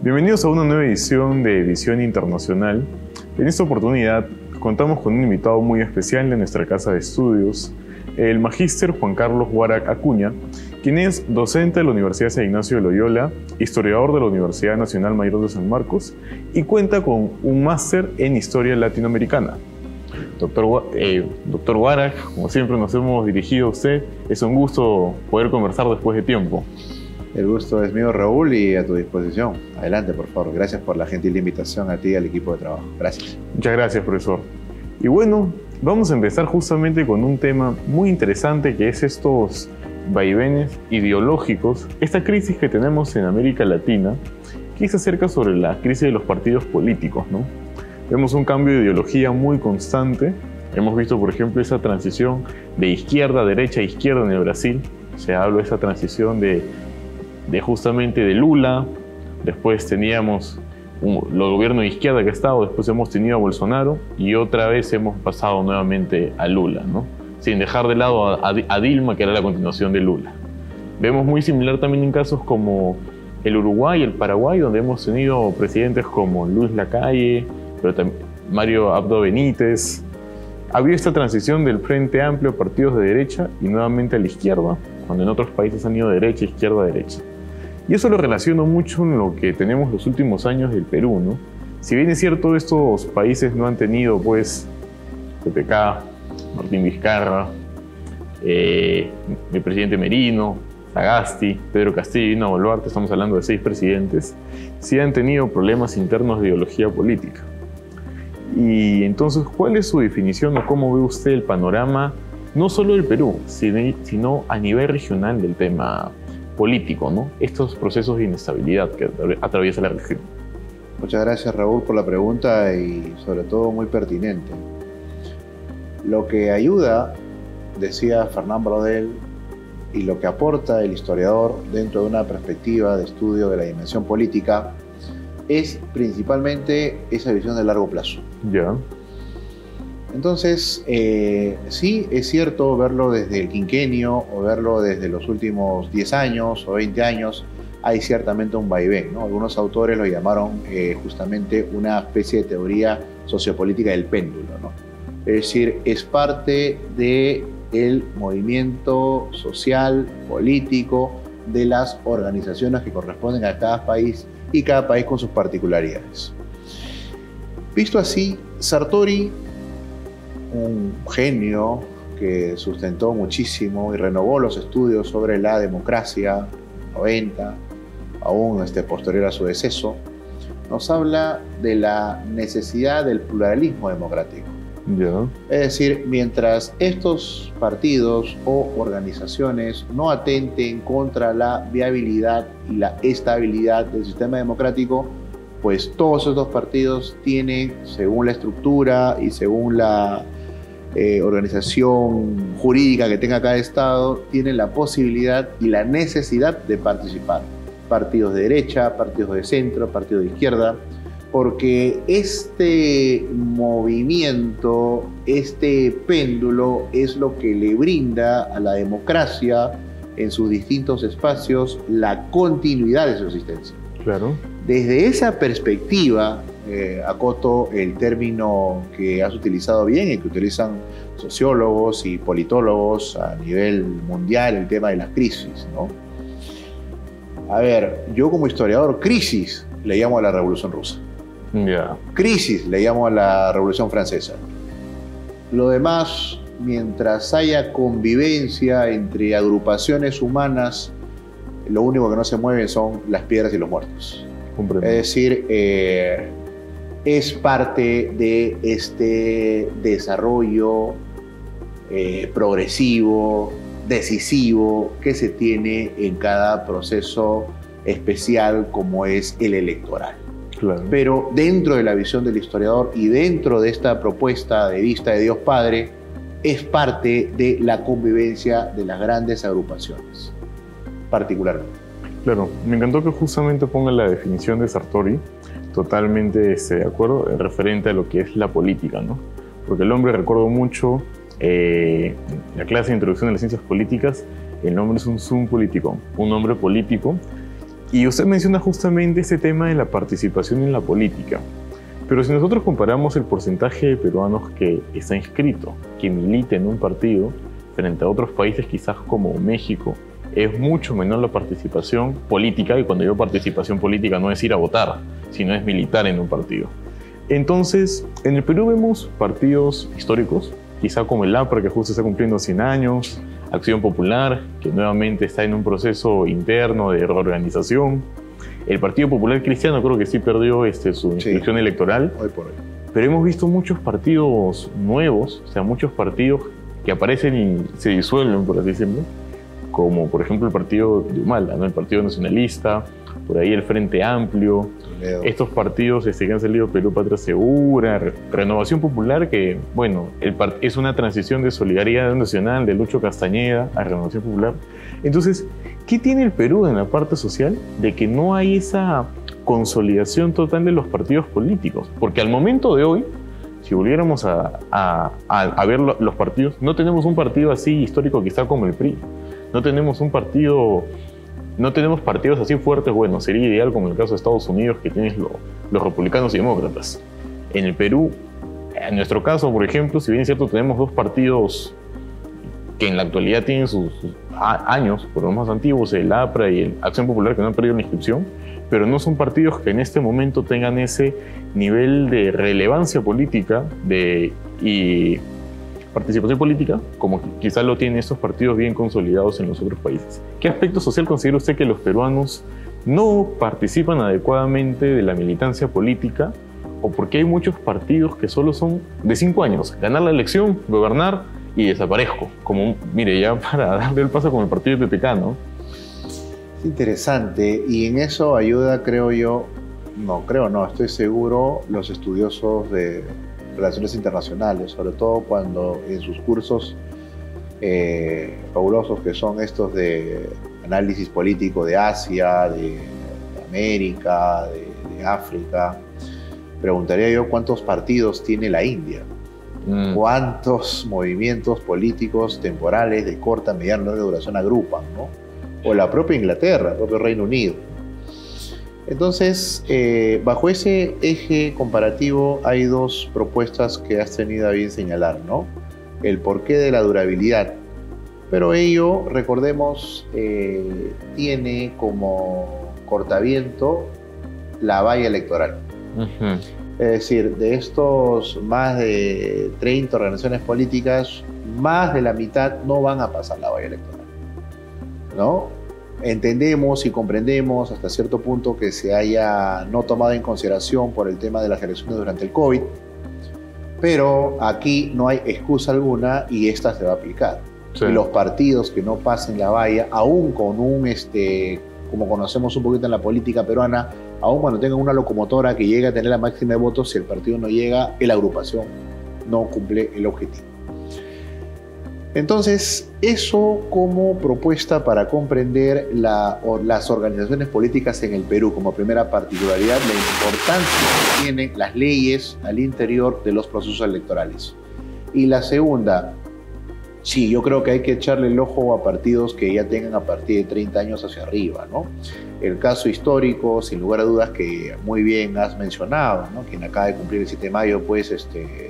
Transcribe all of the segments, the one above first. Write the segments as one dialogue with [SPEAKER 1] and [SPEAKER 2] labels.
[SPEAKER 1] Bienvenidos a una nueva edición de Visión Internacional. En esta oportunidad contamos con un invitado muy especial de nuestra casa de estudios, el magíster Juan Carlos Guarac Acuña, quien es docente de la Universidad San Ignacio de Loyola, historiador de la Universidad Nacional Mayor de San Marcos y cuenta con un máster en Historia Latinoamericana. Doctor Guarac, como siempre nos hemos dirigido a usted, es un gusto poder conversar después de tiempo.
[SPEAKER 2] El gusto es mío, Raúl, y a tu disposición. Adelante, por favor. Gracias por la gentil invitación a ti y al equipo de trabajo. Gracias.
[SPEAKER 1] Muchas gracias, profesor. Y bueno, vamos a empezar justamente con un tema muy interesante que es estos vaivenes ideológicos, esta crisis que tenemos en América Latina, que se acerca sobre la crisis de los partidos políticos, ¿no? Vemos un cambio de ideología muy constante. Hemos visto, por ejemplo, esa transición de izquierda a derecha a izquierda en el Brasil. Se habla de esa transición de justamente de Lula, después teníamos el gobierno de izquierda que ha estado, después hemos tenido a Bolsonaro y otra vez hemos pasado nuevamente a Lula, ¿no? Sin dejar de lado a Dilma, que era la continuación de Lula. Vemos muy similar también en casos como el Uruguay y el Paraguay, donde hemos tenido presidentes como Luis Lacalle, pero también Mario Abdo Benítez. Ha habido esta transición del Frente Amplio a partidos de derecha y nuevamente a la izquierda, cuando en otros países han ido derecha, izquierda, derecha. Y eso lo relaciono mucho en lo que tenemos los últimos años del Perú, ¿no? Si bien es cierto, estos países no han tenido, pues, PPK, Martín Vizcarra, el presidente Merino, Sagasti, Pedro Castillo y Dina Boluarte, estamos hablando de 6 presidentes, sí han tenido problemas internos de ideología política. Y entonces, ¿cuál es su definición o cómo ve usted el panorama, no solo del Perú, sino a nivel regional del tema político, ¿no? Estos procesos de inestabilidad que atraviesa la región?
[SPEAKER 2] Muchas gracias, Raúl, por la pregunta y sobre todo muy pertinente. Lo que ayuda, decía Fernán Braudel, y lo que aporta el historiador dentro de una perspectiva de estudio de la dimensión política es principalmente esa visión de largo plazo.
[SPEAKER 1] Ya.
[SPEAKER 2] Entonces, sí, es cierto verlo desde el quinquenio o verlo desde los últimos 10 años o 20 años, hay ciertamente un vaivén, ¿no? Algunos autores lo llamaron justamente una especie de teoría sociopolítica del péndulo, ¿no? Es decir, es parte del movimiento social, político, de las organizaciones que corresponden a cada país y cada país con sus particularidades. Visto así, Sartori, un genio que sustentó muchísimo y renovó los estudios sobre la democracia, 90, aún posterior a su deceso, nos habla de la necesidad del pluralismo democrático.
[SPEAKER 1] Ya.
[SPEAKER 2] Es decir, mientras estos partidos o organizaciones no atenten contra la viabilidad y la estabilidad del sistema democrático, pues todos estos partidos tienen, según la estructura y según la organización jurídica que tenga cada estado, tienen la posibilidad y la necesidad de participar. Partidos de derecha, partidos de centro, partidos de izquierda, porque este movimiento, este péndulo es lo que le brinda a la democracia en sus distintos espacios la continuidad de su existencia.
[SPEAKER 1] Claro.
[SPEAKER 2] Desde esa perspectiva, acoto el término que has utilizado bien y que utilizan sociólogos y politólogos a nivel mundial, el tema de las crisis, ¿no? A ver, yo como historiador, crisis le llamo a la Revolución Rusa.
[SPEAKER 1] Ya.
[SPEAKER 2] Crisis le llamo a la Revolución Francesa. Lo demás, mientras haya convivencia entre agrupaciones humanas, lo único que no se mueve son las piedras y los muertos.
[SPEAKER 1] Comprendo.
[SPEAKER 2] Es decir, es parte de este desarrollo progresivo, decisivo, que se tiene en cada proceso especial como es el electoral.
[SPEAKER 1] Claro.
[SPEAKER 2] Pero dentro de la visión del historiador y dentro de esta propuesta de vista de Dios Padre, es parte de la convivencia de las grandes agrupaciones, particularmente.
[SPEAKER 1] Claro, me encantó que justamente ponga la definición de Sartori, totalmente de acuerdo, referente a lo que es la política, ¿no? Porque el hombre, recuerdo mucho, la clase de introducción de las ciencias políticas, el nombre es un sum político, un hombre político, Y usted menciona justamente este tema de la participación en la política. Pero si nosotros comparamos el porcentaje de peruanos que está inscrito, que milita en un partido, frente a otros países quizás como México, es mucho menor la participación política, y cuando digo participación política no es ir a votar, sino es militar en un partido. Entonces, en el Perú vemos partidos históricos, quizá como el APRA, que justo está cumpliendo 100 años, Acción Popular, que nuevamente está en un proceso interno de reorganización. El Partido Popular Cristiano creo que sí perdió su inscripción electoral.
[SPEAKER 2] Hoy por hoy.
[SPEAKER 1] Pero hemos visto muchos partidos nuevos, o sea, muchos partidos que aparecen y se disuelven, por así decirlo, como por ejemplo el partido de Humala, ¿no? El Partido Nacionalista, por ahí el Frente Amplio, estos partidos que han salido, Perú Patria Segura, Renovación Popular, que bueno, es una transición de Solidaridad Nacional de Lucho Castañeda a Renovación Popular. Entonces, ¿qué tiene el Perú en la parte social de que no hay esa consolidación total de los partidos políticos? Porque al momento de hoy, si volviéramos a ver los partidos, no tenemos un partido así histórico quizá como el PRI. No tenemos partidos así fuertes. Bueno, sería ideal como en el caso de Estados Unidos, que tienes los republicanos y demócratas. En el Perú, en nuestro caso, por ejemplo, si bien es cierto, tenemos dos partidos que en la actualidad tienen sus años, por los más antiguos, el APRA y el Acción Popular, que no han perdido la inscripción, pero no son partidos que en este momento tengan ese nivel de relevancia política y participación política como quizás lo tienen estos partidos bien consolidados en los otros países. ¿Qué aspecto social considera usted que los peruanos no participan adecuadamente de la militancia política, o porque hay muchos partidos que solo son de 5 años, ganar la elección, gobernar y desaparezco? Como, mire, ya para darle el paso con el partido de PPK, ¿no?
[SPEAKER 2] Es interesante, y en eso ayuda, estoy seguro, los estudiosos de relaciones internacionales, sobre todo cuando en sus cursos fabulosos que son estos de análisis político de Asia, de América, de África, preguntaría yo cuántos partidos tiene la India, cuántos movimientos políticos temporales de corta, mediana, larga duración agrupan, ¿no? O la propia Inglaterra, el propio Reino Unido. Entonces, bajo ese eje comparativo hay dos propuestas que has tenido a bien señalar, ¿no? El porqué de la durabilidad. Pero ello, recordemos, tiene como cortaviento la valla electoral. Es decir, de estos más de 30 organizaciones políticas, más de la mitad no van a pasar la valla electoral, ¿no? Entendemos y comprendemos hasta cierto punto que se haya no tomado en consideración por el tema de las elecciones durante el COVID, pero aquí no hay excusa alguna y esta se va a aplicar. Sí. Los partidos que no pasen la valla, aún con como conocemos un poquito en la política peruana, aún cuando tengan una locomotora que llegue a tener la máxima de votos, si el partido no llega, la agrupación no cumple el objetivo. Entonces, eso como propuesta para comprender las organizaciones políticas en el Perú, como primera particularidad, la importancia que tienen las leyes al interior de los procesos electorales. Y la segunda, sí, yo creo que hay que echarle el ojo a partidos que ya tengan a partir de 30 años hacia arriba, ¿no? El caso histórico, sin lugar a dudas, que muy bien has mencionado, ¿no? Quien acaba de cumplir el 7 de mayo, pues,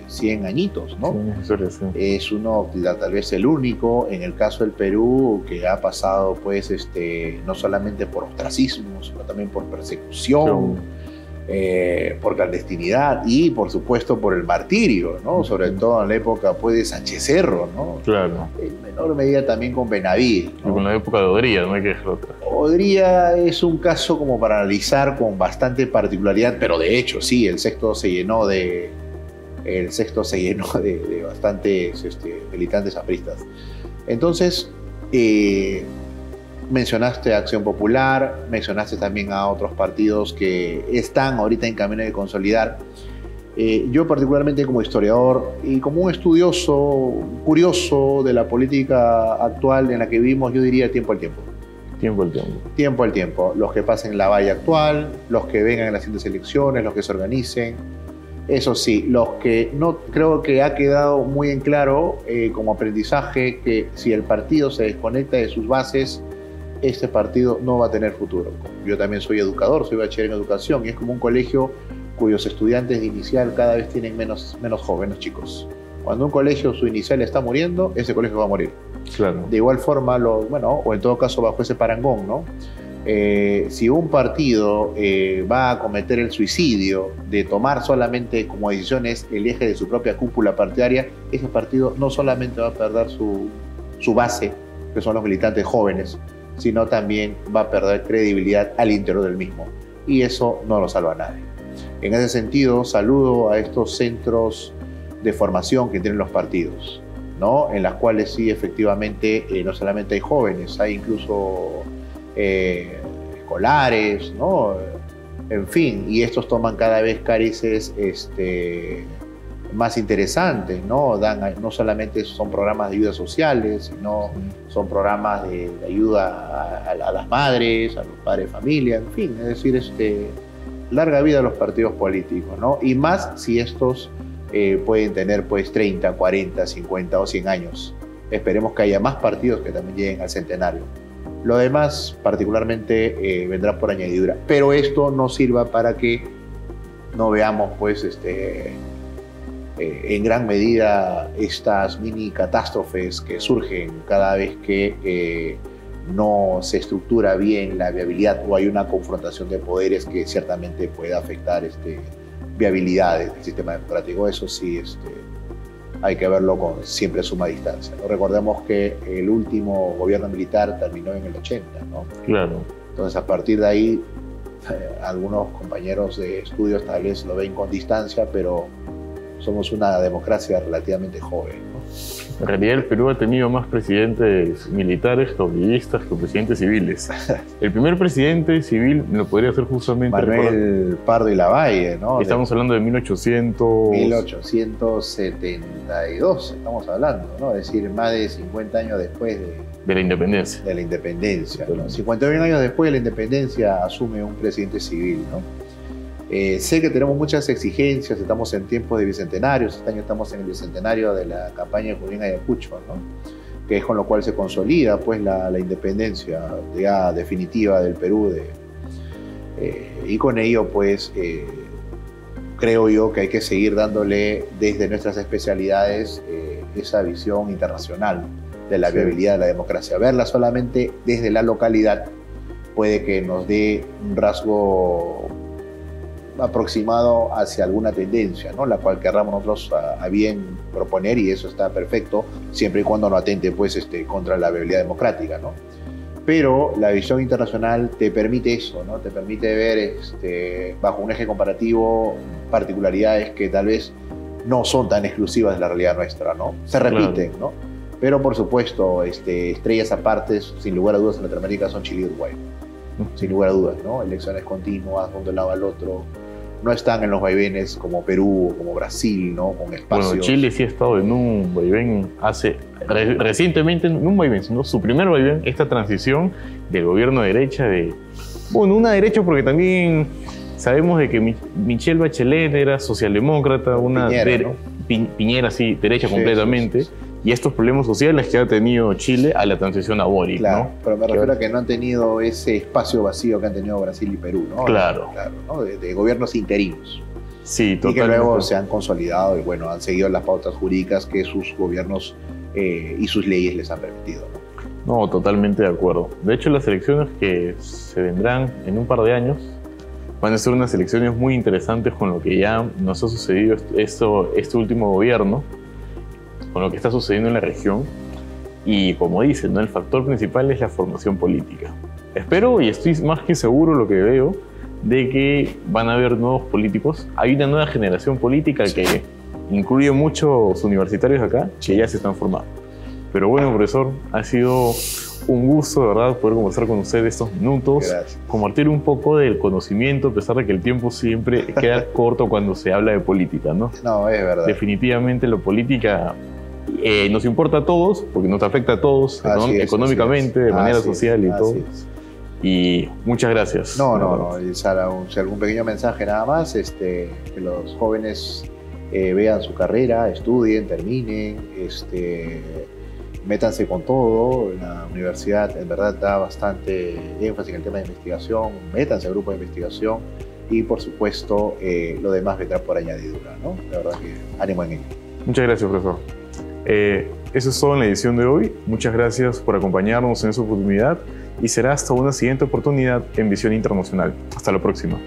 [SPEAKER 2] 100 añitos, ¿no? Sí. Es uno, tal vez el único, en el caso del Perú, que ha pasado, pues, no solamente por ostracismo, sino también por persecución, por clandestinidad y, por supuesto, por el martirio, ¿no? Sobre todo en la época, pues, de Sánchez Cerro, ¿no?
[SPEAKER 1] Claro.
[SPEAKER 2] En menor medida también con Benavides, ¿no?
[SPEAKER 1] Y con la época de Odría, no hay que dejar otra.
[SPEAKER 2] Odría es un caso como para analizar con bastante particularidad, pero de hecho, sí, el sexto se llenó de bastantes militantes apristas. Entonces, mencionaste Acción Popular, mencionaste también a otros partidos que están ahorita en camino de consolidar. Yo particularmente como historiador y como un estudioso curioso de la política actual en la que vivimos, yo diría tiempo al tiempo.
[SPEAKER 1] Tiempo al tiempo.
[SPEAKER 2] Tiempo al tiempo. Los que pasen la valla actual, los que vengan en las siguientes elecciones, los que se organicen. Eso sí, los que no, creo que ha quedado muy en claro como aprendizaje que si el partido se desconecta de sus bases, este partido no va a tener futuro. Yo también soy educador, soy bachiller en educación, y es como un colegio cuyos estudiantes de inicial cada vez tienen menos jóvenes chicos. Cuando un colegio, su inicial está muriendo, ese colegio va a morir.
[SPEAKER 1] Claro.
[SPEAKER 2] De igual forma, o en todo caso bajo ese parangón, ¿no? Si un partido va a cometer el suicidio de tomar solamente como decisiones el eje de su propia cúpula partidaria, ese partido no solamente va a perder su base, que son los militantes jóvenes, sino también va a perder credibilidad al interior del mismo. Y eso no lo salva a nadie. En ese sentido, saludo a estos centros de formación que tienen los partidos, ¿no? En las cuales sí, efectivamente, no solamente hay jóvenes, hay incluso escolares, ¿no? En fin, y estos toman cada vez cálices más interesantes, ¿no? No solamente son programas de ayuda sociales, sino son programas de ayuda a las madres, a los padres de familia, en fin, es decir, larga vida a los partidos políticos, ¿no? Y más si estos pueden tener pues 30, 40, 50 o 100 años. Esperemos que haya más partidos que también lleguen al centenario. Lo demás, particularmente, vendrá por añadidura. Pero esto no sirva para que no veamos, pues, en gran medida estas mini catástrofes que surgen cada vez que no se estructura bien la viabilidad o hay una confrontación de poderes que ciertamente puede afectar viabilidades del sistema democrático. Eso sí, hay que verlo con siempre suma distancia, ¿no? Recordemos que el último gobierno militar terminó en el 80, ¿no?
[SPEAKER 1] Claro.
[SPEAKER 2] Entonces, a partir de ahí, algunos compañeros de estudios tal vez lo ven con distancia, pero somos una democracia relativamente joven, ¿no?
[SPEAKER 1] En realidad el Perú ha tenido más presidentes militares, caudillistas que presidentes civiles. El primer presidente civil lo podría ser justamente
[SPEAKER 2] Manuel Pardo y Lavalle, ¿no?
[SPEAKER 1] Estamos hablando de
[SPEAKER 2] 1872, estamos hablando, ¿no? Es decir, más de 50 años después
[SPEAKER 1] de la independencia.
[SPEAKER 2] De la independencia, ¿no? 51 años después de la independencia asume un presidente civil, ¿no? Sé que tenemos muchas exigencias, estamos en tiempos de bicentenarios, este año estamos en el bicentenario de la campaña de Junín Ayacucho, ¿no? Que es con lo cual se consolida pues la independencia ya definitiva del Perú, y con ello pues creo yo que hay que seguir dándole desde nuestras especialidades esa visión internacional de la viabilidad de la democracia. Verla solamente desde la localidad puede que nos dé un rasgo aproximado hacia alguna tendencia, ¿no? La cual querramos nosotros a bien proponer, y eso está perfecto, siempre y cuando no atente pues, contra la viabilidad democrática, ¿no? Pero la visión internacional te permite eso, ¿no? Te permite ver bajo un eje comparativo particularidades que tal vez no son tan exclusivas de la realidad nuestra, ¿no? Se repiten, claro, ¿no? Pero por supuesto, estrellas aparte, sin lugar a dudas, en Latinoamérica son Chile y Uruguay. Sin lugar a dudas, ¿no? Elecciones continuas, de un lado al otro. No están en los vaivenes como Perú o como Brasil, ¿no? Con espacios.
[SPEAKER 1] Bueno, Chile sí ha estado en un vaivén recientemente, en un vaivén, ¿no? Su primer vaivén, esta transición del gobierno de derecha una derecha porque también sabemos de que Michelle Bachelet era socialdemócrata, Piñera, sí, derecha completamente. Sí. Y estos problemas sociales que ha tenido Chile a la transición a Boric,
[SPEAKER 2] claro,
[SPEAKER 1] ¿no?
[SPEAKER 2] Pero me refiero a que no han tenido ese espacio vacío que han tenido Brasil y Perú, ¿no?
[SPEAKER 1] Claro.
[SPEAKER 2] ¿no? De gobiernos interinos.
[SPEAKER 1] Sí, totalmente.
[SPEAKER 2] Y que luego se han consolidado y, bueno, han seguido las pautas jurídicas que sus gobiernos y sus leyes les han permitido, ¿no?
[SPEAKER 1] No, totalmente de acuerdo. De hecho, las elecciones que se vendrán en un par de años van a ser unas elecciones muy interesantes con lo que ya nos ha sucedido este último gobierno, con lo que está sucediendo en la región, y como dicen, ¿no? El factor principal es la formación política. Espero y estoy más que seguro lo que veo de que van a haber nuevos políticos. Hay una nueva generación política que incluye muchos universitarios acá que ya se están formando. Pero bueno, profesor, ha sido un gusto, de verdad, poder conversar con usted estos minutos.
[SPEAKER 2] Gracias.
[SPEAKER 1] Compartir un poco del conocimiento, a pesar de que el tiempo siempre queda corto cuando se habla de política, ¿no?
[SPEAKER 2] No, es verdad.
[SPEAKER 1] Definitivamente la política nos importa a todos, porque nos afecta a todos económicamente, de manera social y todo. Y muchas gracias.
[SPEAKER 2] No. Sara, si algún pequeño mensaje nada más, que los jóvenes vean su carrera, estudien, terminen, métanse con todo. La universidad en verdad da bastante énfasis en el tema de investigación, métanse al grupo de investigación y por supuesto lo demás vendrá por añadidura, ¿no? La verdad que ánimo en ello.
[SPEAKER 1] Muchas gracias, profesor. Eso es todo en la edición de hoy. Muchas gracias por acompañarnos en esta oportunidad y será hasta una siguiente oportunidad en Visión Internacional. Hasta la próxima.